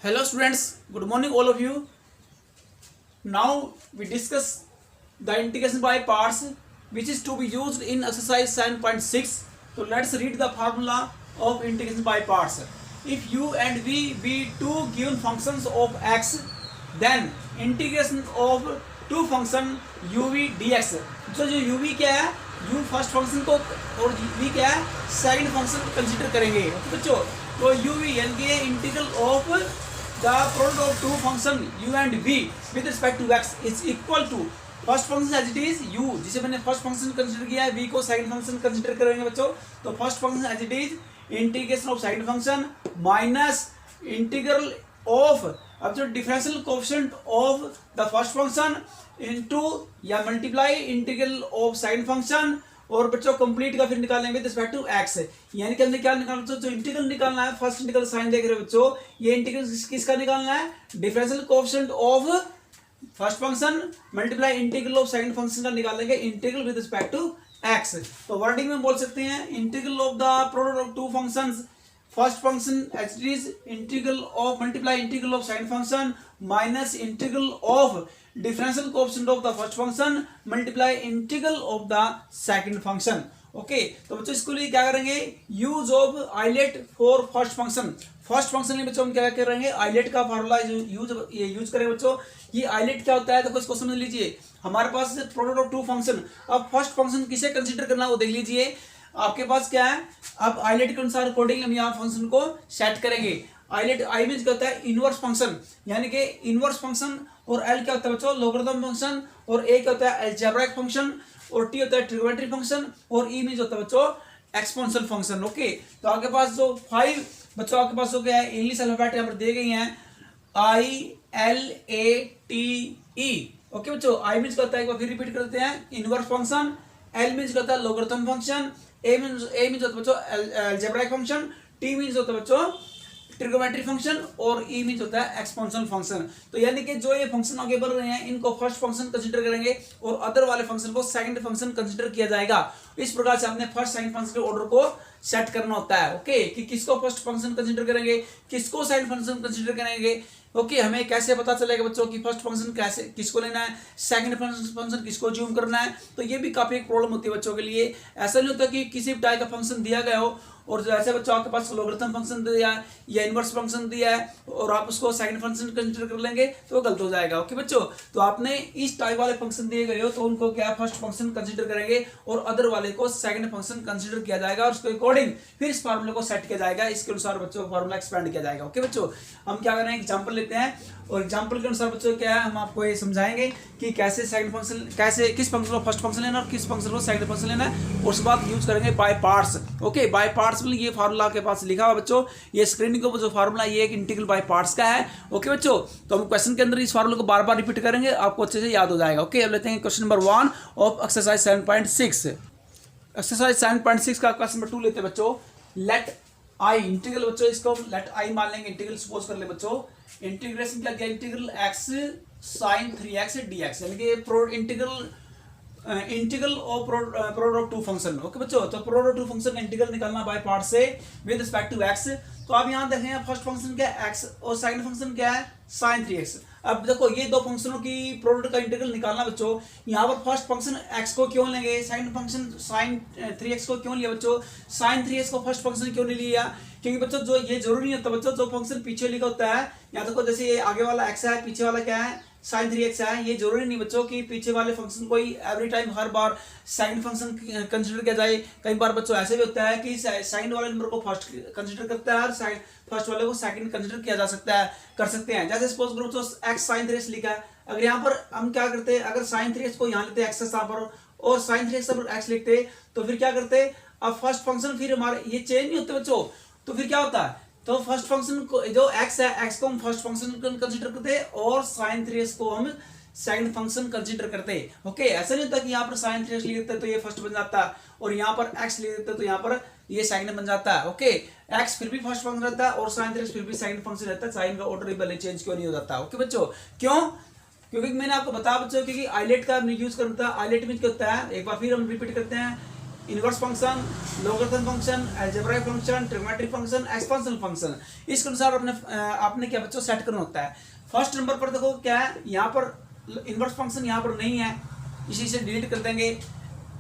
Hello students, good morning all of you. Now we discuss the integration by parts which is to be used in exercise 7.6. So let's read the formula of integration by parts. If u and v be two given functions of x, then integration of two function uv dx. जो uv क्या है, u first function को और v क्या है, second function consider करेंगे बच्चों. तो uv यानी कि integral of the product of two function u and v with respect to x is equal to first function as it is u, जिसे मैंने फर्स्ट फंक्शन कंसीडर किया है, v को सेकंड फंक्शन कंसीडर करेंगे बच्चों. तो first function as it is integration of second function minus integral of अब जो differential coefficient of the first function into या multiply integral of second function. और बच्चों कंप्लीट का फिर निकालेंगे विद रिस्पेक्ट टू एक्स. यानी कि हमने क्या निकालना बच्चों, जो इंटीग्रल निकालना है, फर्स्ट इंटीग्रल साइन देख रहे हो बच्चों, ये इंटीग्रल किसका निकालना है, differential coefficient of first function multiply integral of second function का निकालेंगे integral with respect to x. तो वर्डिंग में बोल सकते हैं integral of the product of two functions first function as it is integral of multiply integral of second function minus integral of differential coefficient of the first function multiply integral of the second function. Okay, तो बच्चों इसको लिए क्या करेंगे, use of islet for first function. First function में बच्चों हम क्या करेंगे, आइलेट का फार्मूला यूज करेंगे बच्चों. ये आइलेट क्या होता है, तो इसको समझ लीजिए. हमारे पास प्रोडक्ट ऑफ टू फंक्शन, अब फर्स्ट फंक्शन किसे कंसीडर करना है वो देख लीजिए. आपके पास क्या है, अब आइलेट के अनुसार अकॉर्डिंग हम यहाँ फंक्शन को सेट करेंगे. आइलेट आई मीन क्या होता है, इनवर्स फंक्शन, यानी कि इनवर्स फंक्शन. और एल क्या होता है बच्चों, लोगरिथम फंक्शन. और ए क्या होता है, अलजेब्रिक फंक्शन. और टी होता है ट्रिग्नोमेट्रिक फंक्शन. और ई मीन होता है बच्चों एक्सपोनेंशियल फंक्शन. ओके, तो आपके पास जो 5 बच्चों आपके पास हो गया है, इंग्लिश अल्फाबेट यहाँ पर दिए गई हैं, ILATE. ओके बच्चों, आई मीन होता है, एक बार फिर रिपीट करते हैं, इनवर्स फंक्शन. एल मीन होता है लोगरिथम फंक्शन. ए मीन होता है बच्चों अलजेब्रिक फंक्शन. टी मीन होता है बच्चों ट्रिग्नोमेट्रिक फंक्शन. और ई मीन होता है एक्सपोनेंशियल फंक्शन. तो यानी कि जो ये फंक्शन आगे बढ़ रहे हैं इनको फर्स्ट फंक्शन कंसीडर करेंगे और अदर वाले फंक्शन को सेकंड फंक्शन कंसीडर किया जाएगा. इस प्रकार से आपने फर्स्ट सेकंड फंक्शन के ऑर्डर को सेट करना होता है. ओके, कि किसको फर्स्ट फंक्शन कंसीडर करेंगे, किसको सेकंड फंक्शन कंसीडर करेंगे. ओके, हमें कैसे पता चलेगा बच्चों कि फर्स्ट फंक्शन कैसे किसको लेना है, सेकंड फंक्शन किसको ज्यूम करना है. तो ये भी काफी एक प्रॉब्लम होती है बच्चों के लिए. ऐसा नहीं होता कि किसी भी टाइप का फंक्शन दिया गया हो और जैसे बच्चों आपके पास लोगरिथम फंक्शन दिया है या इनवर्स फंक्शन दिया है और आप उसको सेकंड फंक्शन कंसीडर कर लेंगे तो वो गलत हो जाएगा. ओके बच्चों, तो आपने इस टाइप वाले फंक्शन दिए गए हो तो उनको क्या फर्स्ट फंक्शन कंसीडर करेंगे और अदर वाले को सेकंड फंक्शन कंसीडर किया जाएगा और उसके अकॉर्डिंग फिर इस फार्मूले को सेट किया जाएगा. इसके अनुसार बच्चों का फार्मूला एक्सपेंड किया जाएगा. ओके बच्चों, हम क्या करें, एग्जाम्पल लेते हैं और एग्जाम्पल के अनुसार बच्चों क्या है हम आपको ये समझाएंगे कि कैसे सेकंड फंक्शन, कैसे किस फंक्शन को फर्स्ट फंक्शन लेना और किस फंक्शन को सेकंड फंक्शन लेना है. और उसके बाद यूज करेंगे by parts. Okay, by parts में ये फार्मूला आपके पास लिखा हुआ बच्चों, ये स्क्रीन को जो फार्मूला ये एक इंटीग्रल बाय पार्ट्स का है. ओके बच्चों, तो हम क्वेश्चन के अंदर इस फार्मूला को बार बार रिपीट करेंगे, आपको अच्छे से याद हो जाएगा. ओके, अब लेते हैं question number 1 of exercise 7.6. Exercise 7.6 का क्वेश्चन नंबर 2 लेते हैं बच्चों. लेट आई इंटीग्रल बच्चों, इसको लेट आई मान लेंगे इंटीग्रल सपोज कर ले बच्चों. इंटीग्रेशन क्या किया, integral x sin 3x dx, यानी कि integral of product of two function. Okay बच्चों, तो प्रोडक्ट ऑफ टू फंक्शन का इंटीग्रल निकालना बाय पार्ट से विद रिस्पेक्ट टू x. तो आप यहां देखें फर्स्ट फंक्शन क्या है x और सेकंड फंक्शन क्या है sin 3x. अब देखो ये दो फंक्शनों की प्रोडक्ट का इंटीग्रल निकालना बच्चों. यहाँ पर फर्स्ट फंक्शन x को क्यों लेंगे, सेकंड फंक्शन sin 3x को क्यों लिया बच्चों, sin 3x को फर्स्ट फंक्शन क्यों नहीं लिया, क्योंकि बच्चों जो ये जरूरी नहीं होता बच्चों, जो फंक्शन पीछे लिखा होता है, यहाँ देखो जैसे ये आगे वाला x है, पीछे वाला क्या है sin 3x है. ये जरूरी नहीं बच्चों कि पीछे वाले फंक्शन को ही एवरी टाइम हर बार सेकंड फंक्शन कंसीडर किया जाए. कई बार बच्चों ऐसे भी होता है कि सेकंड वाले नंबर को फर्स्ट कंसीडर करता है और फर्स्ट वाले को सेकंड कंसीडर किया जा सकता है, कर सकते हैं. जैसे सपोज करो तो x sin 3x लिखा है, अगर यहाँ पर हम क्या करते हैं, अगर sin 3x को यहाँ लेते x यहाँ पर और sin 3x पर x लिखते तो फिर क्या करते, अब फर्स्ट फंक्शन फिर हमारे ये चेंज नहीं होते बच्चों. तो फिर क्या होता है, तो फर्स्ट फंक्शन को जो x है x को हम फर्स्ट फंक्शन कंसीडर करते हैं और sin 3x को हम सेकंड फंक्शन कंसीडर करते हैं. ओके, ऐसा नहीं होता कि यहाँ पर sin 3x लिख देते तो ये फर्स्ट बन जाता है और यहाँ पर x लिख देते तो यहाँ पर ये सेकंड बन जाता है. ओके, x फिर भी फर्स्ट फंक्शन रहता है और sin 3x फिर भी सेकंड फंक्शन रहता है. साइन का ऑर्डर भले चेंज क्यों नहीं हो जाता. ओके बच्चों, क्यों, क्योंकि मैंने आपको बताया बच्चों क्योंकि आइलेट का यूज करता है. आइलेट मीन क्या होता है, एक बार फिर हम रिपीट करते हैं, inverse function, logarithm function, algebraic function, trigonometric function, exponential function, इसके अनुसार आपने क्या बच्चों सेट करना होता है। फर्स्ट नंबर पर देखो क्या है, यहाँ पर इनवर्स फंक्शन यहाँ पर नहीं है, इसी से डिलीट कर देंगे।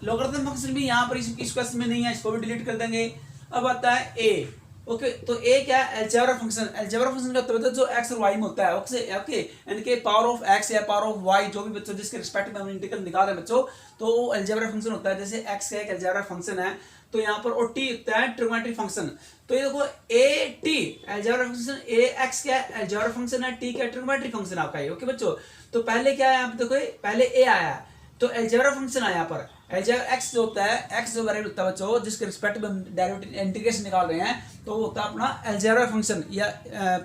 लॉगरिथम फंक्शन भी यहाँ पर इस क्वेश्चन में नहीं है, इसको भी डिलीट कर देंगे। अब आता है ए। ओके, तो ए क्या है, अलजेब्रा फंक्शन। अलजेब्रा फंक्शन का मतलब जो एक्स और वाई में होता है, ओके, यानी कि पावर ऑफ एक्स या पावर ऑफ वाई, जो भी बच्चों जिसके रिस्पेक्ट में हम इंटीग्रल निकाल रहे हैं बच्चों, तो वो अलजेब्रा फंक्शन होता है। जैसे एक्स का एक अलजेब्रा फंक्शन है, तो यहाँ पर और टी होता है ट्रिग्नोमेट्रिक फंक्शन। तो ये देखो A T algebra function, A x क्या है अलजेब्रा फंक्शन है, टी क्या ट्रिग्नोमेट्रिक फंक्शन आपका ये। ओके बच्चों, तो पहले क्या है, आप देखो पहले ए आया है, तो अलजेब्रा फंक्शन आया यहाँ पर। अलजेब्रा एक्स जो होता है, एक्स जो वेरिएबल होता है बच्चों, जिसके रिस्पेक्ट में हम डेरिवेटिव इंटीग्रेशन निकाल रहे हैं, तो वो होता है अपना अलजेब्रा फंक्शन या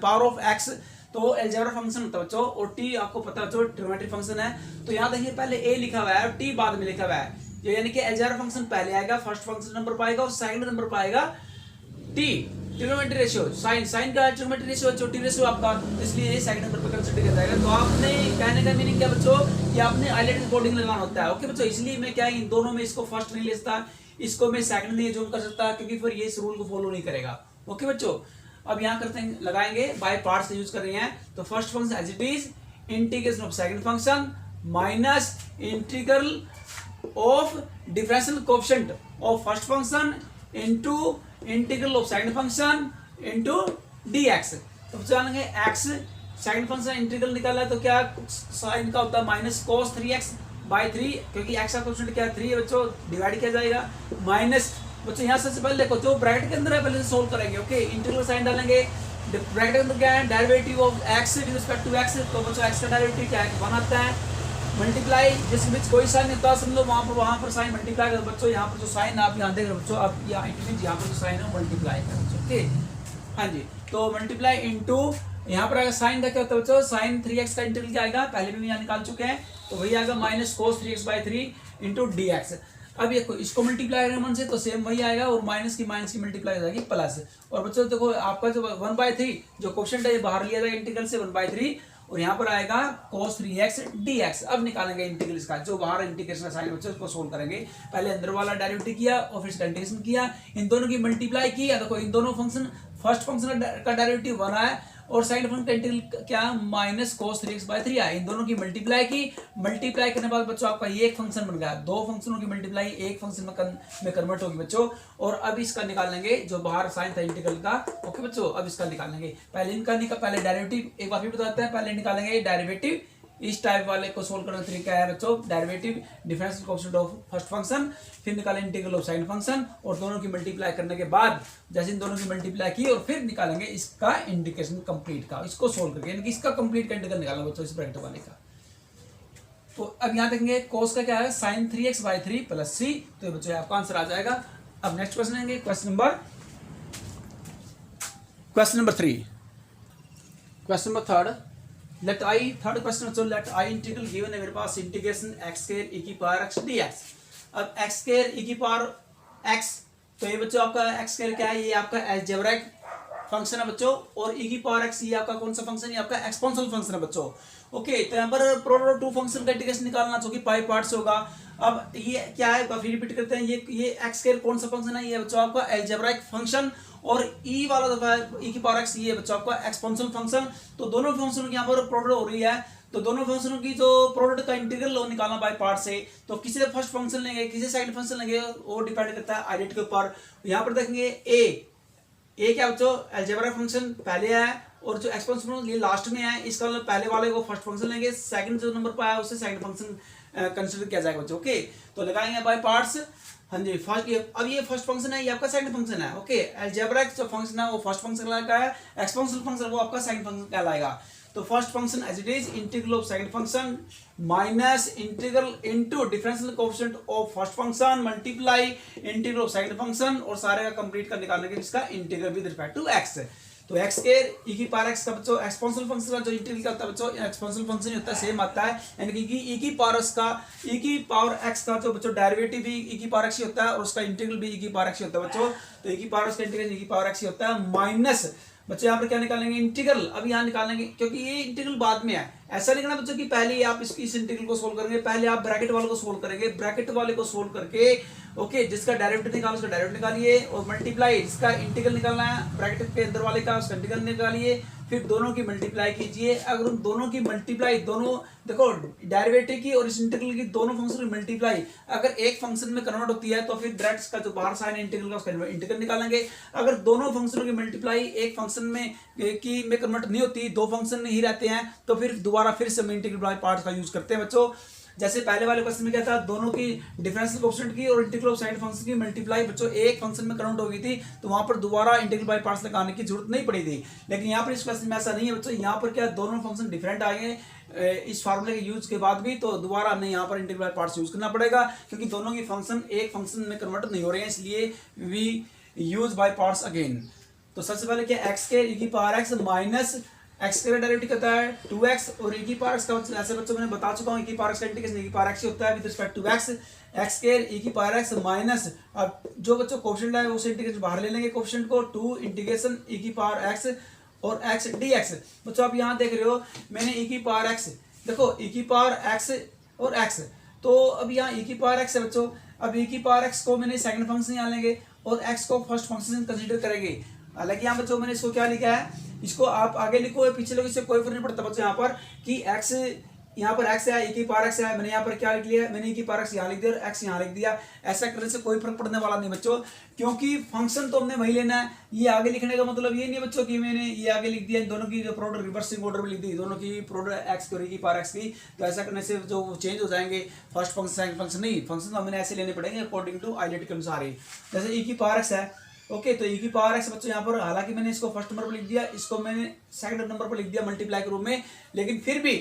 पावर ऑफ एक्स, तो वो अलजेब्रा फंक्शन होता है बच्चों। और टी आपको पता है बच्चों ट्रिग्नोमेट्रिक फंक्शन है। तो यहाँ देखिए पहले ए लिखा हुआ है और टी बाद में लिखा हुआ है, यानी कि अलजेब्रा फंक्शन पहले आएगा, फर्स्ट फंक्शन नंबर पाएगा, और सेकंड नंबर पाएगा टी ट्रिग्नोमेट्री रेशियो। साइन का ट्रिग्नोमेट्री रेशियो बच्चों, टी रेशियो आपका, इसलिए सेकंड नंबर पर कंसीडर किया जाएगा। तो आपने कहने का मीनिंग क्या बच्चों, कि आपने आइडेंटिटी कोडिंग लगाना होता है। ओके बच्चों, इसलिए मैं क्या इन दोनों में इसको फर्स्ट नहीं ले सकता, इसको मैं सेकंड नहीं जूम कर सकता, क्योंकि फिर ये इस रूल को फॉलो नहीं करेगा। ओके बच्चों, अब यहाँ करते हैं, लगाएंगे बाय पार्ट्स यूज कर रहे हैं। तो first function as it is integration of second function minus integral of differential coefficient of first function into integral of second function into dx। तो जानेंगे x सेकंड फंक्शन इंटीग्रल निकाला है, तो क्या साइन का होता है माइनस cos 3x/3, क्योंकि x का कोएफिशिएंट क्या है 3 है बच्चों, डिवाइड किया जाएगा माइनस बच्चों। यहाँ सबसे पहले देखो जो ब्रैकेट के अंदर है पहले से सोल्व करेंगे। ओके, इंटीग्रल साइन डालेंगे, ब्रैकेट के अंदर क्या है derivative of x with respect to x, तो बच्चों x का डेरिवेटिव क्या है 1 आता है, मल्टीप्लाई जिसके बीच कोई साइन होता है समझ लो वहां पर साइन मल्टीप्लाई कर बच्चों। यहाँ पर जो साइन आप यहाँ देख रहे हो बच्चों, आप यहाँ पर जो साइन है मल्टीप्लाई कर बच्चों। ओके, हाँ जी, तो मल्टीप्लाई इनटू यहाँ पर आएगा साइन का क्या होता है बच्चों, साइन 3x का इंटीग्रल क्या आएगा, पहले भी यहाँ निकाल चुके हैं, तो वही आएगा minus cos 3x/3 into dx। अब ये इसको मल्टीप्लाई करें 1 से, तो सेम वही आएगा, और माइनस की मल्टीप्लाई हो जाएगी प्लस। और बच्चों देखो आपका जो 1/3 जो क्वेश्चन है ये बाहर लिया जाएगा इंटीग्रल से 1/3, और यहाँ पर आएगा cos 3x dx। अब निकालेंगे इंटीग्रल इसका, जो बाहर इंटीग्रेशन का साइन बच्चों उसको सोल्व करेंगे। पहले अंदर वाला डेरिवेटिव किया और फिर इसका इंटीग्रेशन किया, इन दोनों की मल्टीप्लाई की। देखो इन दोनों फंक्शन, फर्स्ट फंक्शन का डेरिवेटिव 1 है और सेकंड फंक्शन का इंटीग्रल क्या माइनस cos 3x/3 है, इन दोनों की मल्टीप्लाई की। मल्टीप्लाई करने के बाद बच्चों आपका ये एक फंक्शन बन गया, दो फंक्शनों की मल्टीप्लाई एक फंक्शन में कन्वर्ट होगी बच्चों। और अब इसका निकाल लेंगे जो बाहर साइन था इंटीग्रल का। ओके बच्चों, अब इसका निकाल लेंगे, पहले डेरिवेटिव एक बार फिर बताते हैं, पहले निकालेंगे डेरिवेटिव। इस टाइप वाले को सोल्व करने का तरीका है बच्चों, derivative differential coefficient of first function, फिर निकालें इंटीग्रल ऑफ सेकंड फंक्शन, और दोनों की मल्टीप्लाई करने के बाद जैसे इन दोनों की मल्टीप्लाई की, और फिर निकालेंगे इसका इंटीग्रेशन कंप्लीट का, इसको सोल्व करके, यानी कि इसका कंप्लीट का इंटीग्रल निकालना बच्चों इस ब्रैकेट वाले का। तो अब यहाँ देखेंगे cos का क्या है sin 3x/3 प्लस c, तो ये बच्चों आपका आंसर आ जाएगा। अब नेक्स्ट क्वेश्चन लेंगे, question number 3, question number 3 let I, third question बच्चों, लेट आई इंटीग्रल गिवन है मेरे पास इंटीग्रेशन x² e⁻x dx। अब x² e⁻x, तो ये बच्चों आपका x² क्या है, ये आपका अलजेब्रिक फंक्शन है बच्चों, और e⁻x ये आपका कौन सा फंक्शन है, आपका एक्सपोनेंशियल फंक्शन है बच्चों। ओके, तो यहाँ पर प्रोडक्ट टू फंक्शन का इंटीग्रेशन निकालना, जो कि पाई पार्ट्स होगा। अब ये क्या है, फिर रिपीट करते हैं, ये x² कौन सा फंक्शन है, ये बच्चों आपका अलजेब्रिक फंक्शन, और e वाला e⁻x ये बच्चों आपका एक्सपोनेंशियल फंक्शन। तो दोनों फंक्शनों की यहाँ पर प्रोडक्ट हो रही है, तो दोनों फंक्शनों की जो प्रोडक्ट का इंटीग्रल वो निकालना बाय पार्ट से। तो किसी से फर्स्ट फंक्शन लेंगे, किसी सेकंड फंक्शन लेंगे, वो डिपेंड करता है आइडेंटिटी के ऊपर। यहाँ पर देखेंगे ए क्या बच्चों अलजेब्रिक फंक्शन पहले है, और जो एक्सपोनेंशियल फंक्शन ये लास्ट में है, इसका मतलब पहले वाले को फर्स्ट फंक्शन लेंगे, सेकंड जो नंबर पर आया उससे सेकंड फंक्शन कंसीडर किया जाएगा बच्चों। ओके, तो लगाएंगे बाय पार्ट्स। हाँ जी, अब ये फर्स्ट फंक्शन है, ये आपका सेकंड फंक्शन है। ओके, अलजेब्रिक जो फंक्शन है वो फर्स्ट फंक्शन का है, एक्सपोनेंशियल फंक्शन वो आपका सेकंड फंक्शन कहलाएगा। तो first function as it is integral of second function minus integral into differential coefficient of first function multiply integral of second function, और सारे का कंप्लीट कर निकालने के इसका integral with respect to x। तो x² e⁻x का बच्चों एक्सपोनेंशियल फंक्शन का जो इंटीग्रल का होता है बच्चों, एक्सपोनेंशियल फंक्शन होता है सेम आता है, यानी कि e⁻x का जो बच्चों डेरिवेटिव भी e⁻x ही होता है, और उसका इंटीग्रल भी e⁻x ही होता है बच्चों। तो e⁻x का इंटीग्रल e⁻x ही होता है, माइनस बच्चों यहाँ पर क्या निकालेंगे इंटीग्रल, अब यहाँ निकालेंगे क्योंकि ये इंटीग्रल बाद में है। ऐसा नहीं करना बच्चों कि पहले आप इस इंटीग्रल को सोल्व करेंगे, पहले आप ब्रैकेट वाले को सोल्व करेंगे, ब्रैकेट वाले को सोल्व करके ओके, जिसका डेरिवेटिव निकालो उसका डेरिवेटिव निकालिए, और मल्टीप्लाई जिसका इंटीग्रल निकालना है ब्रैकेट के अंदर वाले का उसका इंटीग्रल निकालिए, फिर दोनों की मल्टीप्लाई कीजिए। अगर उन दोनों की मल्टीप्लाई, दोनों देखो डेरिवेटिव की और इस इंटीग्रल की दोनों फंक्शन की मल्टीप्लाई अगर एक फंक्शन में कन्वर्ट होती है तो फिर डायरेक्ट का जो बाहर साइन इंटीग्रल का उसका इंटीग्रल निकालेंगे। अगर दोनों फंक्शनों की मल्टीप्लाई एक फंक्शन में कन्वर्ट नहीं होती, दो फंक्शन में ही रहते हैं, तो फिर दोबारा फिर से हम इंटीग्रल बाय पार्ट्स का यूज करते हैं बच्चों। जैसे पहले वाले क्वेश्चन में क्या था, दोनों की डिफरेंशियल कोएफिशिएंट की और इंटीग्रल ऑफ साइन फंक्शन की मल्टीप्लाई बच्चों एक फंक्शन में कन्वर्ट हो गई थी, तो वहां पर दोबारा इंटीग्रल बाय पार्ट्स लगाने की जरूरत नहीं पड़ी थी। लेकिन यहाँ पर इस क्वेश्चन में ऐसा नहीं है बच्चों, यहाँ पर क्या दोनों फंक्शन डिफरेंट आए हैं इस फार्मूले के यूज के बाद भी, तो दोबारा हमें यहाँ पर इंटीग्रल बाय पार्ट्स यूज करना पड़ेगा, क्योंकि दोनों की फंक्शन एक फंक्शन में कन्वर्ट नहीं हो रहे हैं, इसलिए we use by parts again. तो सबसे पहले क्या, एक्स के e की पावर एक्स माइनस एक्स का डेरिवेटिव कहता है 2x, और e की पावर एक्स का ऐसे बच्चों मैंने बता चुका हूँ, e की पावर एक्स का इंटीग्रेशन e की पावर एक्स होता है with respect to x, x के e की पावर एक्स माइनस, अब जो बच्चों कोएफिशिएंट है उसे इंटीग्रेशन बाहर ले लेंगे कोएफिशिएंट को, 2 इंटीग्रेशन e की पावर एक्स और x dx। बच्चों आप यहाँ देख रहे हो मैंने e की पावर एक्स, देखो e की पावर एक्स और x, तो अब यहाँ e की पावर x है बच्चों, अब e की पावर x को मैंने सेकंड फंक्शन यहाँ लेंगे और x को फर्स्ट फंक्शन कंसीडर करेंगे। हालांकि यहाँ बच्चों मैंने इसको क्या लिखा है, इसको आप आगे लिखो या पीछे लिखो, इससे कोई फर्क नहीं पड़ता बच्चों। यहाँ पर कि x, यहाँ पर x है, e की पावर x है, मैंने यहाँ पर क्या लिख लिया, मैंने e की पावर x यहाँ लिख दिया और x यहाँ लिख दिया। ऐसा करने से कोई फर्क पड़ने वाला नहीं बच्चों, क्योंकि फंक्शन तो हमने वही लेना है। ये आगे लिखने का मतलब ये नहीं है बच्चों कि मैंने ये आगे लिख दिया, दोनों की जो प्रोडक्ट रिवर्सिंग ऑर्डर में लिख दी, दोनों की प्रोडक्ट x की और e की पावर x की, तो ऐसा करने से जो चेंज हो जाएंगे फर्स्ट फंक्शन सेकंड फंक्शन नहीं, फंक्शन तो हमें ऐसे लेने पड़ेंगे अकॉर्डिंग टू आइडेंटिटी के अनुसार ही। जैसे e की पावर x है, ओके, तो e की पावर x बच्चों यहाँ पर हालांकि मैंने इसको फर्स्ट नंबर पर लिख दिया, इसको मैंने सेकंड नंबर पर लिख दिया मल्टीप्लाई के रूप में, लेकिन फिर भी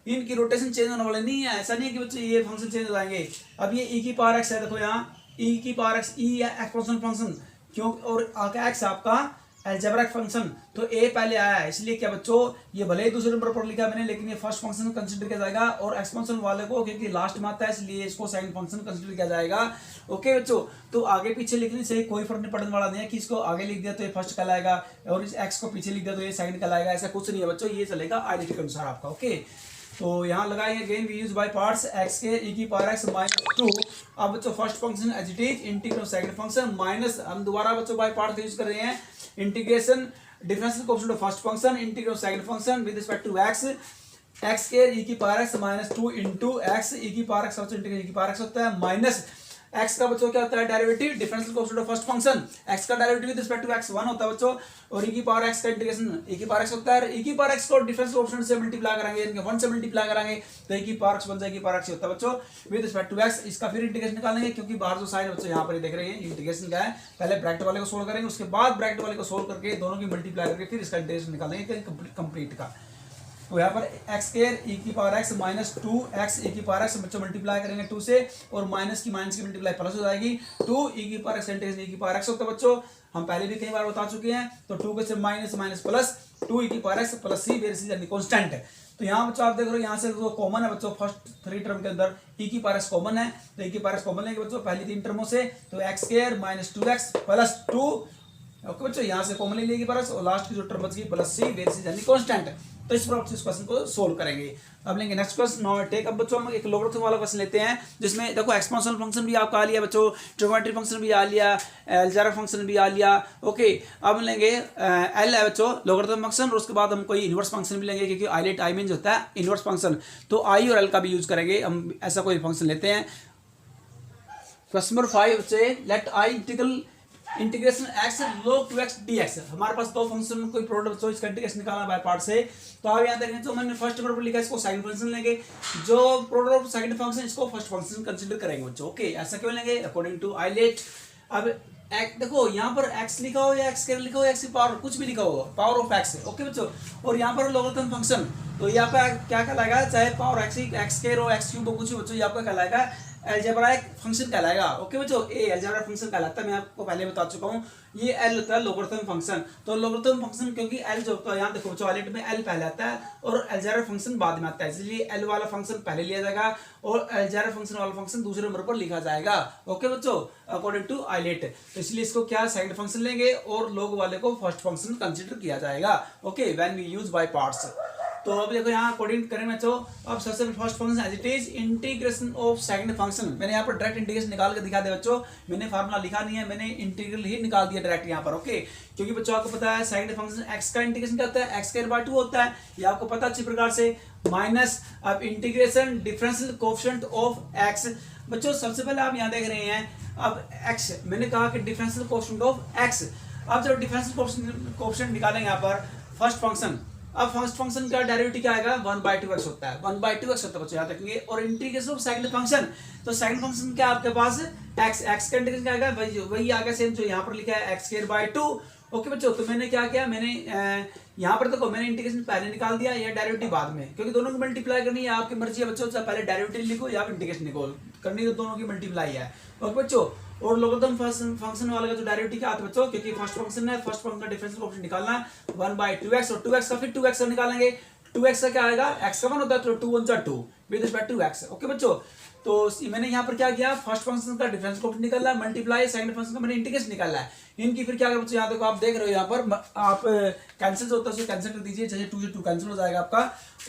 इनकी रोटेशन चेंज होने वाले नहीं है। ऐसा नहीं है कि बच्चों ये फंक्शन चेंज हो जाएंगे। अब ये e की पावर x है, देखो यहाँ e की पावर x, e या एक्सपोनेंशियल फंक्शन क्यों, और आका x आपका अलजेब्रिक फंक्शन, तो a पहले आया है, इसलिए क्या बच्चों ये भले ही दूसरे नंबर पर लिखा मैंने, लेकिन ये फर्स्ट फंक्शन कंसीडर किया जाएगा, और एक्सपोनेंशियल वाले को क्योंकि लास्ट में आता है इसलिए इसको सेकंड फंक्शन कंसीडर किया जाएगा। ओके बच्चों, तो आगे पीछे लिखने से कोई फर्क नहीं पड़ने वाला नहीं है कि इसको आगे लिख दिया तो ये फर्स्ट कहलाएगा और इस x को पीछे लिख दिया तो ये सेकंड कहलाएगा, ऐसा कुछ नहीं है बच्चों, ये चलेगा आइडेंटिटी के अनुसार आपका। ओके, तो यहाँ लगाएंगे again we use by parts, x के e की पावर x माइनस 2। अब बच्चों first function as it is integral second function minus, हम दोबारा बच्चों बाय पार्ट्स यूज कर रहे हैं, integration differential coefficient of first function integral second function with respect to x, x के e की power x minus 2 into x, e की power x बच्चों इंटीग्रल e की पावर x होता है माइनस x का बच्चों क्या होता है derivative differential coefficient of first function, x का derivative with respect to x 1 होता है बच्चों, और e की पावर x का इंटीग्रेशन e की पावर x होता है, e की पावर x को डिफरेंशियल कोएफिशिएंट से मल्टीप्लाई कराएंगे, यानी 1 से मल्टीप्लाई कराएंगे तो e की पावर x बन जाएगी, पावर x होता है बच्चों विद रिस्पेक्ट टू x। इसका फिर इंटीग्रेशन निकालेंगे, क्योंकि बाहर जो साइन बच्चों यहाँ पर देख रहे हैं इंटीग्रेशन क्या है, पहले ब्रैकेट वाले को सोल्व करेंगे, उसके बाद ब्रैकेट वाले को सोल्व करके दोनों की मल्टीप्लाई करके फिर इसका इंटीग्रेशन निकालेंगे कंप्लीट का। तो यहाँ पर x स्क्वायर e की power x minus 2x e की पावर x बच्चों मल्टीप्लाई करेंगे 2 से, और माइनस की मल्टीप्लाई प्लस हो जाएगी, 2 e की पावर x इंटीग्रेशन e की पावर x होता है बच्चों, हम पहले भी कई बार बता चुके हैं। तो 2 के से माइनस माइनस प्लस 2 e की power x plus c where C यानी कांस्टेंट है। तो यहाँ बच्चों आप देख रहे हो यहाँ से जो कॉमन है बच्चों फर्स्ट 3 टर्म के अंदर e की पावर x कॉमन है, तो e की पावर x कॉमन लेंगे बच्चों पहली 3 टर्मों से, तो x square minus 2x plus 2, okay बच्चों यहाँ से कॉमन ले लेगी पावर, और लास्ट की जो टर्म बच गई प्लस c वेयर सी यानी कांस्टेंट है। तो इस प्रकार से इस क्वेश्चन को सोल्व करेंगे। अब लेंगे नेक्स्ट क्वेश्चन नाउ टेक। अब बच्चों हम एक लॉगरिथम वाला क्वेश्चन लेते हैं, जिसमें देखो एक्सपोनेंशियल फंक्शन भी आपका आ लिया बच्चों, ट्रिगोनोमेट्री फंक्शन भी आ लिया, अलजेब्रिक फंक्शन भी आ लिया। ओके, अब लेंगे एल है बच्चों लॉगरिथम फंक्शन, और उसके बाद हम कोई इनवर्स फंक्शन भी लेंगे, क्योंकि आइलेट आई मीन होता है इनवर्स फंक्शन, तो आई और एल का भी यूज करेंगे हम। ऐसा कोई फंक्शन लेते हैं। क्वेश्चन नंबर 5 से लेट आई integration x log 2x dx। हमारे पास दो फंक्शन कोई प्रोडक्ट तो इसका इंटीग्रेशन निकालना बाय पार्ट से, तो आप यहाँ देखें तो मैंने फर्स्ट नंबर पर लिखा है, इसको सेकंड फंक्शन लेंगे, जो प्रोडक्ट ऑफ सेकंड फंक्शन इसको फर्स्ट फंक्शन कंसीडर करेंगे बच्चों। ओके, ऐसा क्यों लेंगे अकॉर्डिंग टू आइलेट। अब देखो यहाँ पर x लिखा हो या x लिखा हो, x की पावर कुछ भी लिखा हो, पावर ऑफ x। ओके बच्चों, और यहाँ पर लॉगरिथम फंक्शन, तो यहाँ पे क्या कहलाएगा, चाहे पावर x स्क्वायर हो x क्यूब हो, कुछ भी बच्चों ये आपका कहलाएगा अलजेब्रिक फंक्शन कहलाएगा। ओके बच्चों, ए अलजेब्रिक फंक्शन कहलाता है, मैं आपको पहले बता चुका हूँ। ये एल होता है लॉगरिथम फंक्शन, तो लॉगरिथम फंक्शन क्योंकि एल जो होता है यहाँ देखो बच्चों आइलेट में एल पहले आता है और अलजेब्रिक फंक्शन बाद में आता है, इसलिए एल वाला फंक्शन पहले लिया जाएगा और अलजेब्रिक फंक्शन वाला फंक्शन दूसरे नंबर पर लिखा जाएगा। ओके बच्चों, अकॉर्डिंग टू आइलेट, तो इसलिए इसको क्या सेकंड फंक्शन लेंगे और लॉग वाले को फर्स्ट फंक्शन कंसीडर किया जाएगा। Okay, when we use by parts. तो अब देखो यहाँ अकॉर्डिंग करें बच्चों, अब सबसे first function as it is integration of second function. मैंने यहाँ पर डायरेक्ट इंटीग्रेशन निकाल के दिखा दिया बच्चों, मैंने फार्मूला लिखा नहीं है, मैंने इंटीग्रल ही निकाल दिया डायरेक्ट यहाँ पर। ओके, क्योंकि बच्चों आपको पता है सेकंड फंक्शन एक्स का इंटीग्रेशन क्या होता है, एक्स स्क्वायर बाय 2 होता है, ये आपको पता अच्छी प्रकार से। माइनस अब integration differential coefficient of x. बच्चों सबसे पहले आप यहाँ देख रहे हैं, अब एक्स मैंने कहा कि डिफरेंशियल कोएफिशिएंट ऑफ एक्स। अब जब डिफरेंशियल कोएफिशिएंट निकालेंगे यहाँ पर फर्स्ट फंक्शन, अब फर्स्ट फंक्शन का डेरिवेटिव क्या आएगा, 1/2x होता है, 1/2x होता है बच्चों, याद रखेंगे। और इंटीग्रेशन ऑफ सेकंड फंक्शन, तो सेकंड फंक्शन क्या आपके पास x का इंटीग्रेशन क्या आएगा, वही आ गया सेम जो यहाँ पर लिखा है x²/2। ओके बच्चों, तो मैंने क्या किया, मैंने यहाँ पर देखो मैंने इंटीग्रेशन पहले निकाल दिया या डेरिवेटिव बाद में, क्योंकि दोनों की मल्टीप्लाई करनी है, आपकी मर्जी है बच्चों, चाहे पहले डेरिवेटिव लिखो या इंटीग्रेशन लिखो, करनी तो दोनों की मल्टीप्लाई है। ओके बच्चों, और लोगरिथम फंक्शन वाला का जो डेरिवेटिव क्या आता है बच्चों, क्योंकि फर्स्ट फंक्शन है, फर्स्ट फंक्शन का डिफरेंशियल कोएफिशिएंट निकालना है 1/2x, और 2x का फिर 2x का निकालेंगे। 2x का क्या आएगा, x का 1 होता है तो 2 1 2 with respect to x। Okay बच्चों, तो मैंने यहाँ पर क्या किया, फर्स्ट फंक्शन का डिफरेंशियल कोएफिशिएंट निकाला है, मल्टीप्लाई सेकंड फंक्शन का मैंने इंटीग्रेशन निकाला है। इनकी फिर क्या करें बच्चों, यहाँ देखो आप देख रहे हो, यहाँ पर आप कैंसिल होता है उसको कैंसिल कर दीजिए, जैसे 2 से 2 कैंसिल हो जाएगा आपका,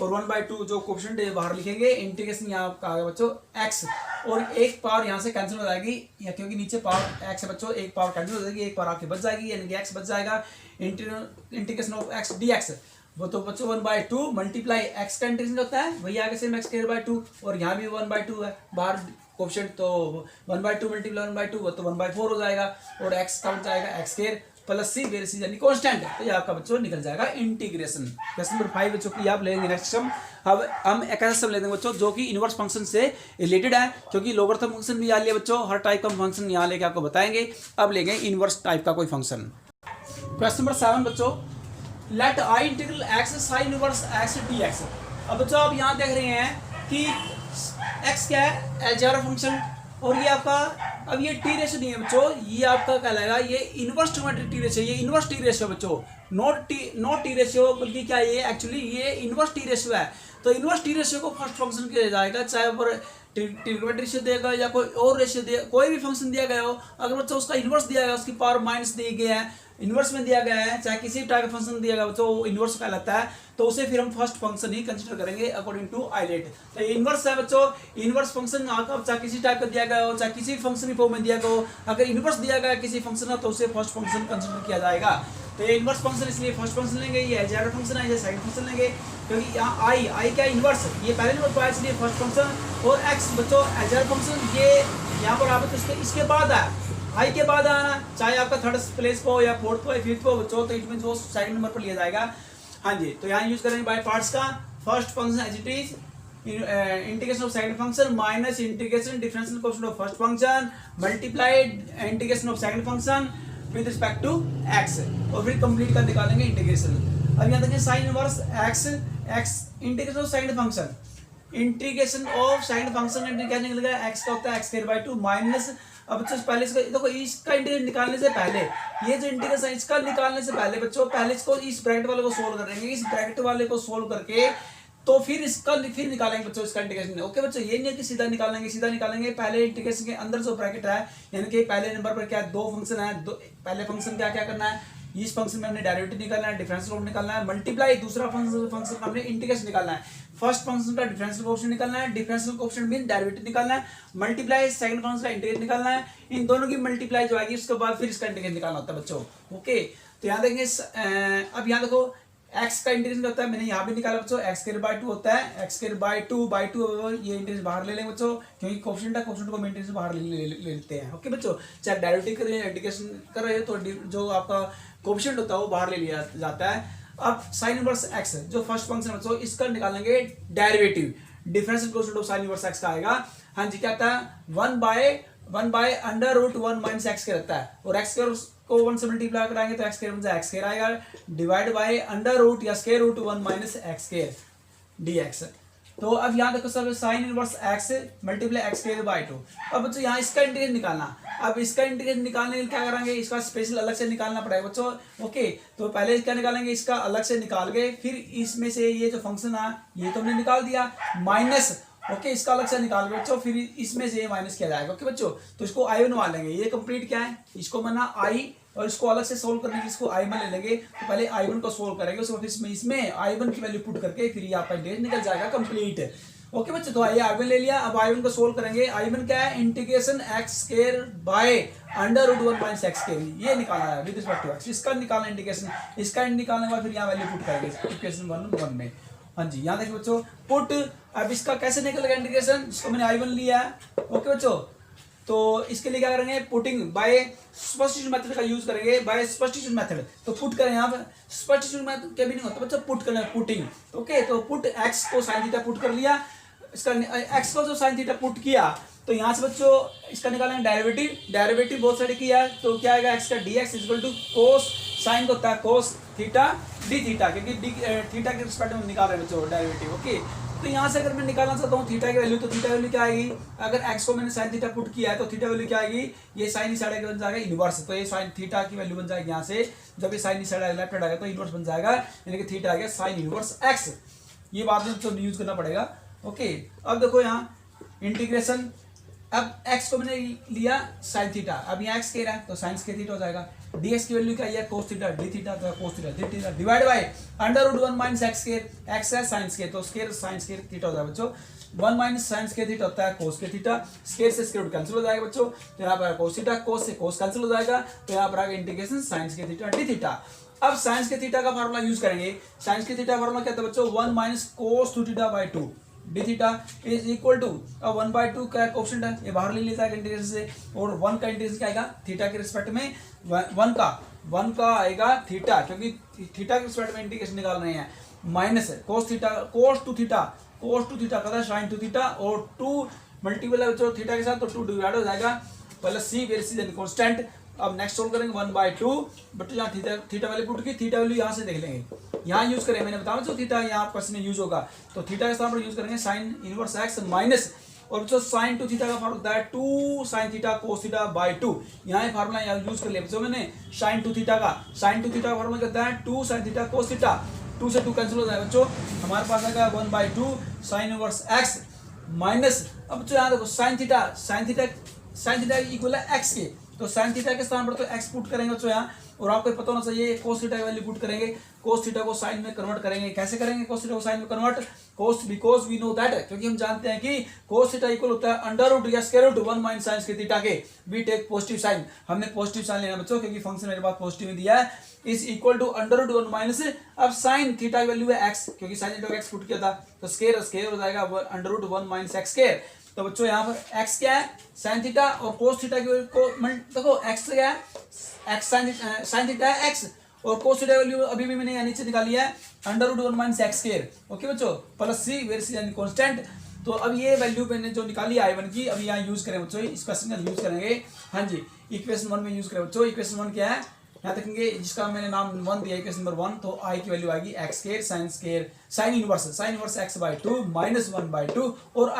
और 1/2 जो कोएफिशिएंट है बाहर लिखेंगे, इंटीग्रेशन यहाँ आपका आएगा बच्चों x, और एक पावर यहाँ से कैंसिल हो जाएगी, या क्योंकि नीचे पावर x है बच्चों, एक पावर कैंसिल हो जाएगी, एक पावर आपकी बच जाएगी, यानी कि x बच जाएगा। इंटीग्रेशन ऑफ x dx, वो तो बच्चों 1/2 मल्टीप्लाई x का इंटीग्रेशन होता है, वही आगे सेम x²/2, और यहाँ भी 1/2 है बाहर कोएफिशिएंट, तो 1/2 मल्टीप्लाई 1/2 वो तो 1/4 हो जाएगा, और x का बन जाएगा x² प्लस सी वेर सी यानी कांस्टेंट, तो ये आपका बच्चों निकल जाएगा इंटीग्रेशन। क्वेश्चन नंबर 5 बच्चों की आप लेंगे नेक्स्ट सम। अब हम एक ऐसा सम लेते हैं बच्चों जो कि इनवर्स फंक्शन से रिलेटेड है, क्योंकि लोगरिथम फंक्शन भी यहाँ लिया बच्चों, हर टाइप का फंक्शन यहाँ लेके आपको बताएंगे। अब लेंगे इनवर्स टाइप का कोई फंक्शन। क्वेश्चन नंबर 7 बच्चों, let I integral x sine inverse x dx। अब बच्चों आप यहाँ देख रहे हैं कि x क्या है, अलजेब्रा फंक्शन, और ये आपका, अब ये टी रेशियो नहीं है बच्चों, ये आपका कहलाएगा ये इनवर्स ट्रिग्नोमेट्रिक टी रेशियो, ये इनवर्स टी रेशियो बच्चों, नॉट टी रेशियो, बल्कि क्या ये एक्चुअली ये इनवर्स टी रेशियो है। तो इनवर्स टी रेशियो को फर्स्ट फंक्शन किया जाएगा, चाहे ऊपर ट्रिग्नोमेट्रिक रेशियो देगा या कोई और रेशियो दिया, कोई भी फंक्शन दिया गया हो, अगर बच्चों उसका इनवर्स दिया गया, उसकी पावर माइनस दी गई है, इनवर्स में दिया गया है, चाहे किसी टाइप का फंक्शन दिया गया बच्चों वो इनवर्स कहलाता है, तो उसे फिर हम फर्स्ट फंक्शन ही कंसीडर करेंगे अकॉर्डिंग टू आइलेट। तो ये इनवर्स है बच्चों, इनवर्स फंक्शन आपका चाहे किसी टाइप का दिया गया हो, चाहे किसी फंक्शन की फॉर्म में दिया गया हो, अगर इनवर्स दिया गया किसी फंक्शन का तो उसे फर्स्ट फंक्शन कंसीडर किया जाएगा। तो ये इनवर्स फंक्शन इसलिए फर्स्ट फंक्शन लेंगे, ये अलजेब्रा फंक्शन है, ये सेकंड फंक्शन लेंगे, क्योंकि यहाँ आई क्या इनवर्स, ये पहले नंबर पर इसलिए फर्स्ट फंक्शन, और एक्स बच्चों अलजेब्रा फंक्शन ये यहाँ पर आप इसके बाद है, आई के बाद आना, चाहे आपका थर्ड प्लेस को या फोर्थ को या फिफ्थ को बच्चों, तो इट मीन वो सेकंड नंबर पर लिया जाएगा। हाँ जी, तो यहाँ यूज करेंगे बाय पार्ट्स का। First function as it is integration of second function minus integration differential coefficient of first function multiplied integration of second function with respect to x, और फिर कंप्लीट कर निकालेंगे इंटीग्रेशन। अब यहाँ देखिए sine inverse x integration of second function, integration of second function क्या निकलेगा, x का होता है x² माइनस, अब बच्चों पहले इसका देखो, इसका इंटीग्रेशन निकालने से पहले, ये जो इंटीग्रेशन इसका निकालने से पहले बच्चों, पहले इसको इस ब्रैकेट वाले को सोल्व करेंगे, इस ब्रैकेट वाले को सोल्व करके तो फिर इसका फिर निकालेंगे बच्चों इसका इंटीग्रेशन। ओके बच्चों, ये नहीं है कि सीधा निकालेंगे, पहले इंटीग्रेशन के अंदर जो ब्रैकेट है, यानी कि पहले नंबर पर क्या दो फंक्शन है, पहले फंक्शन क्या क्या करना है, इस फंक्शन में हमने डेरिवेटिव निकालना है, डिफरेंशियल निकालना है, मल्टीप्लाई दूसरा फंक्शन का हमने इंटीग्रेशन निकालना है, फर्स्ट फंक्शन का डिफरेंशियल कोएफिशिएंट निकालना है, डिफरेंशियल कोएफिशिएंट मीन डेरिवेटिव निकालना है, मल्टीप्लाई सेकंड फंक्शन का इंटीग्रेशन निकालना है, इन दोनों की मल्टीप्लाई जो आएगी उसके बाद फिर इसका इंटीग्रेशन निकालना होता है बच्चों। ओके, तो यहाँ देखेंगे, अब यहाँ देखो x का इंटीग्रेशन होता है, मैंने यहाँ भी निकाला बच्चों, x² होता है, x²/2 ये इंटीग्रेशन बाहर ले लेंगे बच्चों, क्योंकि कोएफिशिएंट है, कोएफिशिएंट को इंटीग्रेशन बाहर ले लेते हैं। ओके बच्चों, चाहे डेरिवेटिव कर रहे हैं इंटीग्रेशन कर रहे हैं, तो जो आपका कोएफिशिएंट होता है वो बाहर ले लिया जाता है। अब साइन इनवर्स x जो फर्स्ट फंक्शन है बच्चों, इसका निकालेंगे derivative, differential coefficient of sine inverse x का आएगा। हाँ जी, क्या आता है 1/√1 माइनस एक्स रहता है, और एक्स को 1 से मल्टीप्लाई कराएंगे तो x² आएगा, डिवाइड बाय अंडर रूट या √1 माइनस x² dx। तो अब यहाँ देखो सब sign inverse x multiply x²/2। अब बच्चों यहाँ इसका इंटीग्रेशन निकालना, अब इसका इंटीग्रेशन निकालने के लिए क्या करेंगे, इसका स्पेशल अलग से निकालना पड़ेगा बच्चों। ओके, तो पहले क्या निकालेंगे, इसका अलग से निकाल के फिर इसमें से ये जो फंक्शन है ये तो हमने निकाल दिया, माइनस ओके इसका अलग से निकाल के बच्चों फिर इसमें से ये माइनस किया जाएगा। ओके बच्चों, तो इसको आई बनवा लेंगे, ये कंप्लीट क्या है, इसको बनना आई और इसको अलग से सोल्व करने के लिए इसको I1 ले लेंगे। तो पहले I1 को सोल्व करेंगे, उसके बाद इसमें I1 की वैल्यू पुट करके फिर ये आपका इंटीग्रेशन निकल जाएगा कंप्लीट। ओके बच्चे, तो आइए I1 ले लिया, अब I1 को सोल्व करेंगे। I1 क्या है, integration x square by under root 1 minus x square, ये निकालना है विद रिस्पेक्ट टू x, इसका निकालना इंटीग्रेशन, इसका निकालने के बाद फिर यहाँ वैल्यू पुट करेंगे इक्वेशन 1 में। हाँ जी, यहाँ देखिए बच्चों पुट, अब इसका कैसे निकलेगा इंटीग्रेशन, जिसको मैंने I1 लिया है। ओके बच्चों, तो इसके लिए क्या करेंगे, पुटिंग बाय सब्स्टिट्यूशन मेथड का यूज करेंगे, बाय सब्स्टिट्यूशन मेथड। तो पुट करें यहाँ पर, सब्स्टिट्यूशन मेथड के भी नहीं होता बच्चों, पुट करना है, पुटिंग। ओके, तो पुट x को sin थीटा पुट कर लिया, इसका x को जो sin थीटा पुट किया, तो यहाँ से बच्चों इसका निकालेंगे डेरिवेटिव, डेरिवेटिव बहुत सारे किया है, तो क्या आएगा, x का dx equal to cos, sine को होता है कोस थीटा डी थीटा, क्योंकि डी थीटा के रिस्पेक्ट में निकाल रहे हैं बच्चों डेरिवेटिव। ओके, तो यहाँ से अगर मैं निकालना चाहता हूँ थीटा की वैल्यू, तो थीटा वैल्यू क्या आएगी, अगर x को मैंने साइन थीटा पुट किया है तो थीटा वैल्यू क्या आएगी, ये साइन इस साइड बन जाएगा इनवर्स, तो ये साइन थीटा की वैल्यू बन जाएगी यहाँ से, जब ये साइन इस साइड लेफ्ट हैंड आएगा तो इनवर्स बन जाएगा, यानी कि थीटा आ गया साइन इनवर्स x। ये बात में तो यूज करना पड़ेगा। ओके, अब देखो यहाँ इंटीग्रेशन, अब x को मैंने लिया साइन थीटा, अब यहाँ x कह रहा है तो साइन स्क्वायर थीटा हो जाएगा, dx की वैल्यू क्या है कोस थीटा, डी थीटा तो cos theta D theta divide by under root 1 minus x square, x है साइन स्क्वायर तो स्क्वायर साइन स्क्वायर थीटा हो जाएगा बच्चों, 1 माइनस साइन स्क्वायर थीटा होता है कोस के थीटा, स्क्वायर से स्क्वायर रूट कैंसिल हो जाएगा बच्चों, तो यहाँ पर कोस थीटा, कोस से कोस कैंसिल हो जाएगा, तो यहाँ पर आएगा integration sine square theta D theta. अब साइंस के थीटा का फार्मूला यूज करेंगे, साइंस के थीटा फार्मूला क्या था बच्चों, 1 minus cos 2 theta by 2 D theta is equal to, अब 1/2 का कोएफिशिएंट है, ये बाहर ले लेता है इंटीग्रेशन से, और 1 का इंटीग्रेशन क्या आएगा थीटा के रिस्पेक्ट में, 1 का आएगा थीटा, क्योंकि थीटा के रिस्पेक्ट में इंटीग्रेशन निकाल रहे हैं, माइनस कोस थीटा, कोस 2 थीटा का था साइन 2 थीटा, और 2 मल्टीपल है बच्चों थीटा के साथ, तो 2 डिवाइड हो जाएगा, plus C where C constant. अब नेक्स्ट सोल्व करेंगे 1/2, बट यहाँ थीटा वैल्यू पुट की, थीटा वैल्यू यहाँ से देख लेंगे, यहाँ यूज करें, मैंने बताया जो थीटा यहाँ क्वेश्चन में यूज होगा, तो थीटा के स्थान पर यूज करेंगे साइन इनवर्स एक्स माइनस, और जो साइन 2 थीटा का फार्मूला होता है 2 sine theta cos theta by 2, यहाँ फार्मूला यहाँ यूज कर लिया बच्चों मैंने, साइन 2 थीटा का फार्मूला कहता है 2 साइन थीटा कोस थीटा, 2 से 2 कैंसिल हो जाएगा बच्चों, हमारे पास आएगा 1/2 साइन इनवर्स एक्स माइनस, अब बच्चों यहाँ देखो साइन थीटा इक्वल है एक्स के, तो साइन थीटा के स्थान पर तो x पुट करेंगे बच्चों यहाँ, और आपको पता होना चाहिए कोस थीटा की वैल्यू पुट करेंगे, कोस थीटा को साइन में कन्वर्ट करेंगे, कैसे करेंगे कोस थीटा को साइन में convert, cos because we know that, क्योंकि हम जानते हैं कि कोस थीटा इक्वल होता है अंडर रूट या square root 1 minus sine square theta के, वी टेक पॉजिटिव साइन, हमने पॉजिटिव साइन लेना बच्चों, क्योंकि फंक्शन मेरे पास पॉजिटिव में दिया है, is equal to under root 1 minus, अब साइन थीटा की वैल्यू है x, क्योंकि साइन थीटा को x पुट किया था, तो स्क्वायर हो जाएगा under root 1 minus x square, तो बच्चों यहाँ पर x क्या है साइन थीटा, और कोस थीटा की को देखो x क्या है, x साइन थीटा है x, और कोस थीटा वैल्यू अभी भी मैंने यहाँ नीचे निकाली है under root 1 minus x square. Okay बच्चों, प्लस सी वेयर सी यानी कांस्टेंट, तो अब ये वैल्यू मैंने जो निकाली I1 की, अभी यहाँ यूज करें बच्चों, इस क्वेश्चन का यूज करेंगे। हाँ जी, इक्वेशन 1 में यूज करें बच्चों, इक्वेशन 1 क्या है यहाँ देखेंगे, जिसका मैंने नाम 1 दिया इक्वेशन नंबर 1, तो I की वैल्यू आएगी x square sine inverse x by 2 minus 1/2, और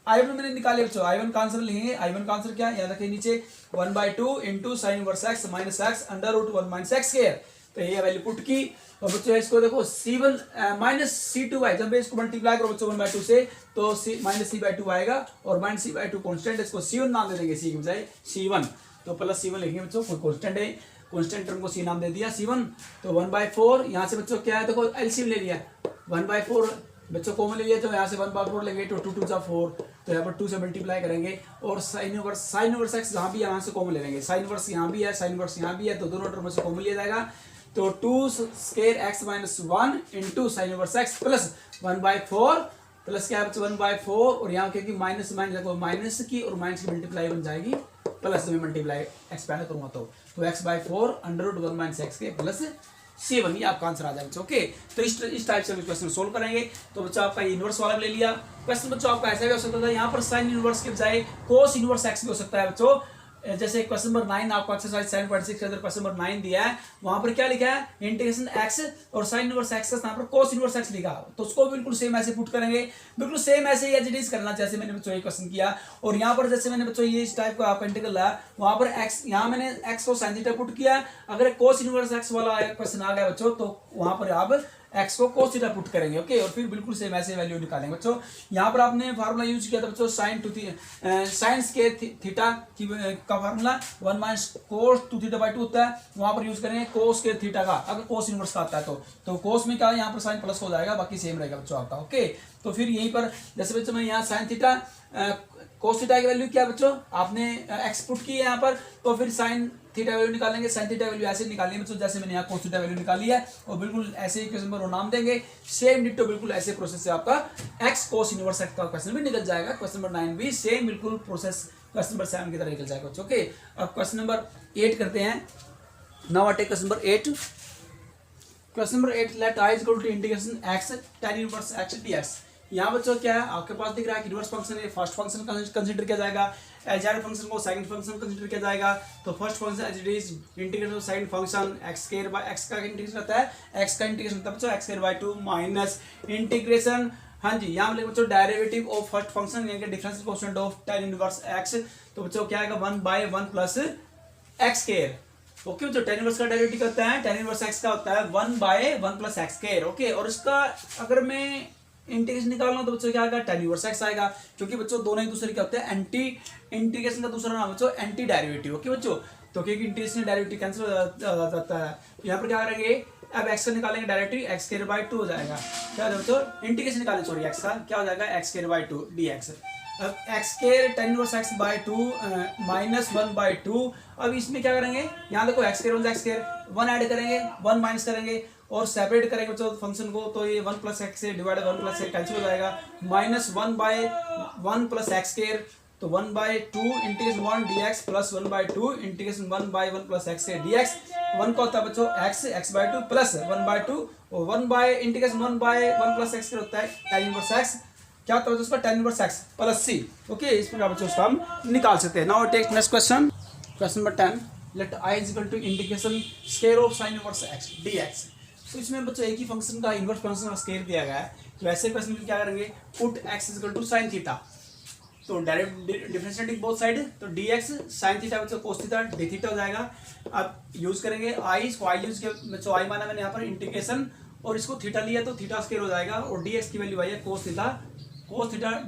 I1 मैंने निकाले बच्चों, I1 का आंसर लिखेंगे, I1 का आंसर क्या है, याद रखिए नीचे 1/2 into sine inverse x minus x under root 1 minus x square, तो ये वैल्यू पुट की, और बच्चों इसको देखो C1 माइनस C2y, जब इसको मल्टीप्लाई करो बच्चों 1/2 से, तो माइनस C/2 आएगा, और माइनस C/2 कांस्टेंट, इसको C1 नाम दे देंगे, C की बजाय C1, तो प्लस C1 लिखेंगे बच्चों, कोई कांस्टेंट है, कांस्टेंट टर्म को C नाम दे दिया C1, तो 1/4 यहाँ से बच्चों क्या है, देखो एलसीएम ले लिया 1/4 बच्चों कॉमन ले लिया, तो यहाँ से 1/4 लेंगे तो 2 2 जा 4, तो यहाँ पर 2 से मल्टीप्लाई करेंगे, और साइन इनवर्स एक्स जहाँ भी यहाँ से कॉमन ले लेंगे, साइन इनवर्स यहाँ भी है, साइन इनवर्स यहाँ भी है, तो दोनों टर्म से कॉमन लिया जाएगा, तो 2 square x minus 1 into sine inverse x plus 1/4 plus क्या है बच्चों 1/4, और यहाँ क्योंकि माइनस देखो माइनस की और माइनस की मल्टीप्लाई बन जाएगी, प्लस में मल्टीप्लाई एक्स पहले करूँगा तो x/4 under root 1 minus x के प्लस C1, ये आपका आंसर आ जाएगा बच्चों। ओके, तो इस टाइप से क्वेश्चन सोल्व करेंगे, तो बच्चों आपका इनवर्स वाला ले लिया क्वेश्चन, बच्चों आपका ऐसा भी हो सकता था, यहाँ पर साइन इनवर्स के बजाय कोस इनवर्स एक्स भी हो सकता है बच्चों, जैसे क्वेश्चन नंबर 9 आपको एक्सरसाइज 7.6 के अंदर क्वेश्चन नंबर 9 दिया है, वहां पर क्या लिखा है इंटीग्रेशन x और साइन इनवर्स x का स्थान पर cos इनवर्स x लिखा, तो उसको बिल्कुल सेम ऐसे पुट करेंगे, बिल्कुल सेम ऐसे ही एज इट इज करना, जैसे मैंने बच्चों ये क्वेश्चन किया, और यहाँ पर जैसे मैंने बच्चों ये इस टाइप का आपका इंटीग्रल है, वहां पर x यहाँ मैंने x को साइन थीटा पुट किया, अगर cos इनवर्स x वाला क्वेश्चन आ गया बच्चों, तो वहां पर आप एक्स को कोस थीटा पुट करेंगे, ओके, और फिर बिल्कुल सेम ऐसे वैल्यू निकालेंगे बच्चों। यहाँ पर आपने फार्मूला यूज किया था बच्चों साइन स्क्वायर थीटा का formula 1 minus cos 2 theta by 2 होता है, वहां पर यूज करेंगे कोस स्क्वायर थीटा का, अगर कोस इनवर्स का आता है तो कोस में क्या है, यहाँ पर साइन प्लस हो जाएगा, बाकी सेम रहेगा बच्चों आपका, ओके। तो फिर यहीं पर जैसे बच्चों मैं यहाँ साइन थीटा कोस थीटा की वैल्यू क्या बच्चों आपने एक्स पुट की है यहाँ पर, तो फिर साइन थीटा वैल्यू निकालेंगे, साइन थीटा वैल्यू ऐसे निकालनी है बच्चों जैसे मैंने यहाँ कोस थीटा वैल्यू निकाली है, और बिल्कुल ऐसे ही क्वेश्चन पर नाम देंगे, सेम डिट्टो बिल्कुल ऐसे प्रोसेस से आपका एक्स कोस इनवर्स एक्स का क्वेश्चन भी निकल जाएगा। क्वेश्चन नंबर 9 भी सेम बिल्कुल प्रोसेस क्वेश्चन नंबर 7 की तरह निकल जाएगा बच्चों, ओके। अब क्वेश्चन नंबर 8 करते हैं। Now I take question number 8। Question number 8, let I is equal to integration x tan inverse x dx। यहाँ बच्चों क्या है आपके पास दिख रहा है कि इनवर्स फंक्शन है, फर्स्ट फंक्शन कंसीडर किया जाएगा, अलजेब्रिक फंक्शन को सेकंड फंक्शन कंसीडर किया जाएगा। तो first function as it is integration of second function x square by x का इंटीग्रेशन होता है, एक्स का इंटीग्रेशन होता है बच्चों x square by 2 minus integration, हाँ जी, यहाँ लिखे बच्चों डेरिवेटिव ऑफ फर्स्ट फंक्शन यानी कि differential coefficient of tan inverse x, तो बच्चों क्या आएगा 1 by 1 plus x square, okay बच्चों। tan इनवर्स का डेरिवेटिव करता है, tan इनवर्स एक्स का होता है 1 by 1 plus x square, okay. और इसका अगर मैं इंटीग्रेशन निकालना तो बच्चों क्या आएगा tan इनवर्स एक्स आएगा, क्योंकि बच्चों दोनों एक दूसरे क्या होते हैं एंटी, इंटीग्रेशन का दूसरा नाम बच्चों एंटी डेरिवेटिव, ओके बच्चों। तो क्योंकि इंटीग्रेशन डेरिवेटिव कैंसिल हो जाता है, यहाँ पर क्या करेंगे अब एक्स का निकालेंगे डायरेक्टली, एक्स स्क्वायर बाय 2 हो जाएगा, क्या हो बच्चों इंटीग्रेशन निकालें सॉरी एक्स का, क्या हो जाएगा एक्स स्क्वायर बाय 2 dx। अब x square tan inverse x by 2 minus 1 by 2, अब इसमें क्या करेंगे यहाँ देखो x square x square 1 add करेंगे 1 माइनस करेंगे और सेपरेट करेंगे बच्चों फंक्शन को, तो ये 1 प्लस एक्स से डिवाइड 1 प्लस एक्स कैंसिल हो जाएगा, minus 1 by 1 plus x square, तो 1 by 2 integration 1 dx plus 1 by 2 integration 1 by 1 plus x dx। 1 का होता है बच्चों x बाय 2 प्लस 1 बाय 2 और 1 by integration 1 by 1 plus x होता है tan इनवर्स x, क्या होता है उसका tan inverse x plus c, okay. इस प्रकार बच्चों उसका हम निकाल सकते हैं। Now take next question, question number 10, let i is equal to integration square of sin inverse x dx। तो इसमें बच्चों एक ही फंक्शन का इनवर्स फंक्शन का स्क्वायर दिया गया है, तो ऐसे क्वेश्चन में क्या करेंगे put x is equal to sin theta, तो डायरेक्ट डिफरेंशिएटिंग बोथ साइड, तो dx sin थीटा बच्चों cos थीटा d थीटा हो जाएगा। अब यूज करेंगे i, इसको i यूज किया बच्चों, i माना मैंने यहाँ पर इंटीग्रेशन और इसको थीटा लिया तो थीटा स्क्वायर हो जाएगा, और dx की वैल्यू आई है cos थीटा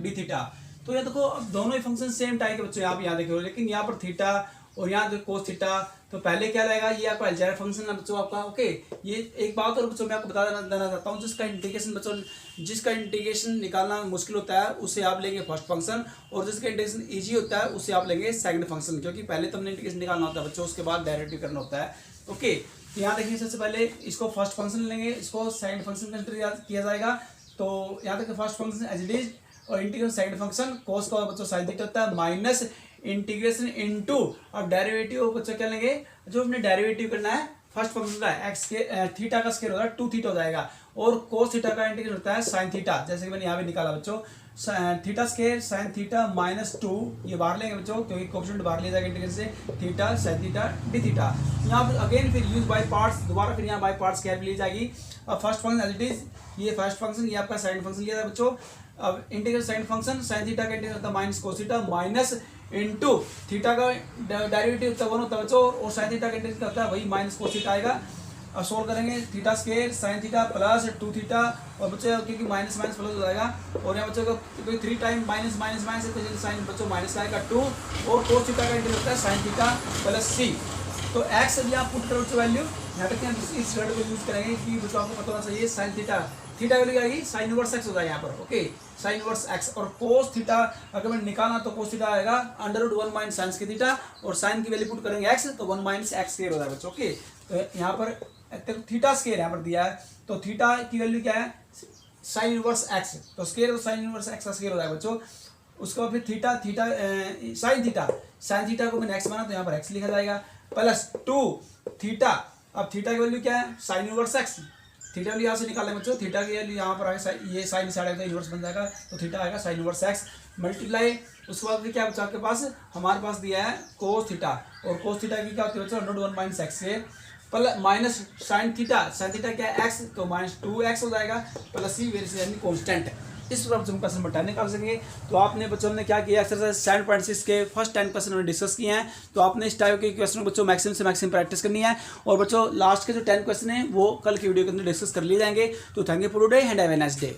d थीटा। तो ये देखो अब दोनों ही फंक्शन सेम टाइप के बच्चों आप यहाँ देखे, लेकिन यहाँ पर थीटा और यहाँ जो cos थीटा, तो पहले क्या रहेगा ये आपका अलजेब्रिक फंक्शन है बच्चों आपका, ओके। ये एक बात और बच्चों मैं आपको बता देना चाहता हूँ, जिसका इंटीग्रेशन निकालना मुश्किल होता है उसे आप लेंगे फर्स्ट फंक्शन, और जिसका इंटीग्रेशन इजी होता है उसे आप लेंगे सेकंड फंक्शन, क्योंकि पहले तो हमने इंटीग्रेशन निकालना होता है बच्चों, उसके बाद डेरिवेटिव करना होता है, ओके। यहाँ देखिए सबसे पहले इसको फर्स्ट फंक्शन लेंगे, इसको सेकंड फंक्शन कंसिडर किया जाएगा, तो यहाँ तक first function as it is और इंटीग्रेशन सेकंड फंक्शन cos का बच्चों sin थीटा होता है माइनस इंटीग्रेशन इनटू, अब डेरिवेटिव बच्चों क्या लेंगे जो हमने डेरिवेटिव करना है फर्स्ट फंक्शन का एक्स के थीटा का स्क्वायर होगा 2 थीटा हो जाएगा, और cos थीटा का इंटीग्रेशन होता है sin थीटा, जैसे कि मैंने यहाँ पे निकाला बच्चों theta square sin theta minus 2, ये बाहर लेंगे बच्चों क्योंकि कोएफिशिएंट बाहर लिया जाएगा इंटीग्रेशन से, theta sin theta d theta. यहाँ पर अगेन फिर यूज बाय पार्ट्स, दोबारा फिर यहाँ बाय पार्ट्स क्या ली जाएगी। अब first function as it is, ये फर्स्ट फंक्शन ये आपका सेकंड फंक्शन लिया था बच्चों। अब integration second function sin theta का इंटीग्रेशन होता है minus cos theta minus into theta का डेरिवेटिव होता है 1 होता है बच्चों, और sin थीटा का इंटीग्रेशन होता है वही माइनस cos थीटा आएगा। अब सोल्व करेंगे theta square sin theta plus 2 theta, और बच्चों क्योंकि माइनस माइनस प्लस हो जाएगा, और यहाँ बच्चों को 3 टाइम माइनस माइनस माइनस है तो साइन बच्चों माइनस आएगा 2, और cos थीटा का इंटीग्रेशन होता है sin थीटा प्लस c। तो x यदि आप पुट करो वैल्यू यहाँ तक इस वर्ड को यूज करेंगे कि बच्चों आपको पता होना चाहिए sin थीटा वैल्यू आएगी sin इनवर्स x हो जाएगा यहाँ पर, ओके sin इनवर्स x, और cos थीटा अगर मैंने निकालना तो cos थीटा आएगा √1 माइनस साइन की थीटा, और sin की वैल्यू पुट करेंगे x तो 1 माइनस एक्स स्क्वायर हो जाएगा बच्चों, ओके। तो यहाँ पर थीटा स्क्वायर यहाँ पर दिया है, तो थीटा की वैल्यू क्या है sin इनवर्स x, तो स्क्वायर तो sin इनवर्स x का स्क्वायर हो जाएगा बच्चों। उसका फिर थीटा sin थीटा को मैंने x माना तो यहाँ पर x लिखा जाएगा प्लस 2 थीटा। अब थीटा की वैल्यू क्या है sin inverse x, theta value यहाँ से निकालें बच्चों, थीटा की वैल्यू यहाँ पर आएगा ये साइन साइड आएगा इनवर्स बन जाएगा, तो थीटा आएगा sin इनवर्स x मल्टीप्लाई। उसके बाद फिर क्या बचा आपके पास, हमारे पास दिया है cos थीटा, और cos थीटा की क्या होती है बच्चों √1 माइनस एक्स से प्लस माइनस sin थीटा क्या है x, तो माइनस 2x हो जाएगा प्लस c वेरिएशन यानी कांस्टेंट, इस प्रकार बच्चों क्वेश्चन नंबर 10 निकाल सकेंगे। तो आपने बच्चों ने क्या किया, एक्सरसाइज 7.6 के फर्स्ट 10 क्वेश्चन हमने डिस्कस किए हैं। तो आपने इस टाइप के क्वेश्चन बच्चों मैक्सिमम से मैक्सिमम प्रैक्टिस करनी है, और बच्चों लास्ट के जो 10 क्वेश्चन हैं वो कल की वीडियो के अंदर डिस्कस कर लिए जाएंगे। तो thank you for today and have a nice day.